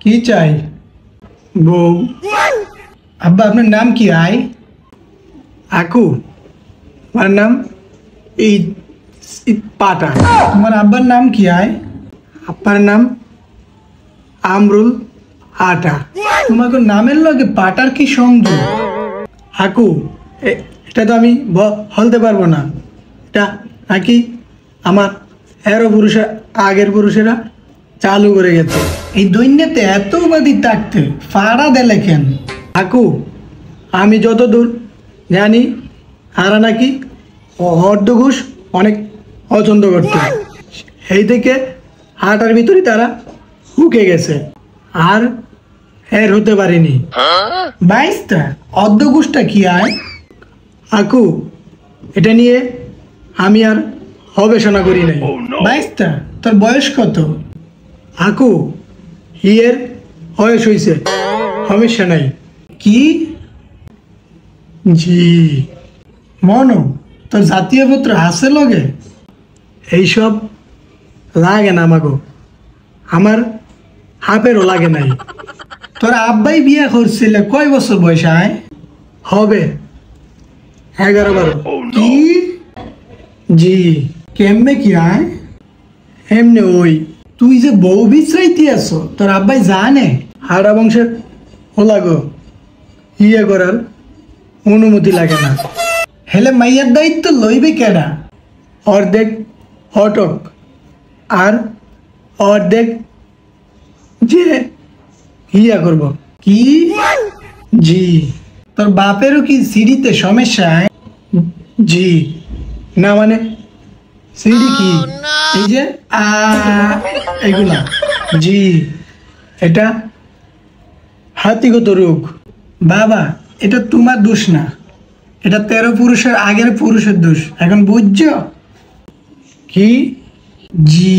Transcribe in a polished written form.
কি চাই? বউ। আব্বা আপনার নাম কি? আয়। আকু। আমার নাম ঈদ পাটা। তোমার আব্বার নাম কি? আয়। আব্বার নাম আমরুল আটা। তোমাকে নামের লগে পাটার কি সংযোগ? আকু এটা তো আমি বলতে পারবো না। এটা নাকি আমার পুরুষের আগের পুরুষেরা চালু করে গেছে। এই দৈন্যতে এত বাদি থাকতে ফাড়া দেলে কেন? আকু আমি যতদূর জানি হারা নাকি অর্ধ ঘুষ অনেক পছন্দ করত, এই থেকে হাটার ভিতরে তারা ঢুকে গেছে আর হতে পারেনি। বাইশটা অর্ধ ঘুষটা কি? আয়। আকু এটা নিয়ে আমি আর গবেষণা করি নাই। বাইশটা তোর বয়স কত? আকু ইয়ের বয়স হয়েছে, সমস্যা নাই। কি? জি মনো তোর জাতীয় পত্র আছে লগে? এইসব লাগে না আমাগো, আমার হাফেরও লাগে নাই। তোর আব্বাই বিয়ে করছিল কয় বছর বয়স? আয়। হবে 11-12। কি? জি কেমনে কি? আয় এমনি ওই তুই যে বউ বিচরাইতে আছো তোর আব্বাই জানে? হাড়া বংশের হলাগো ইয়ে করার অনুমতি লাগে না। হেলে মাইয়ার দায়িত্ব লইবে কেনা? অর্ধেক হটক আর অর্ধেক যে ইয়া করব। কি? জি তোর বাপেরও কি সিঁড়িতে সমস্যা? জি না মানে সিঁড়ি কি এই যে এগুলা? জি এটা হাতিগত রোগ। বাবা এটা তোমার দোষ না, এটা 13 পুরুষের আগের পুরুষের দোষ। এখন বুঝছো? কি? জি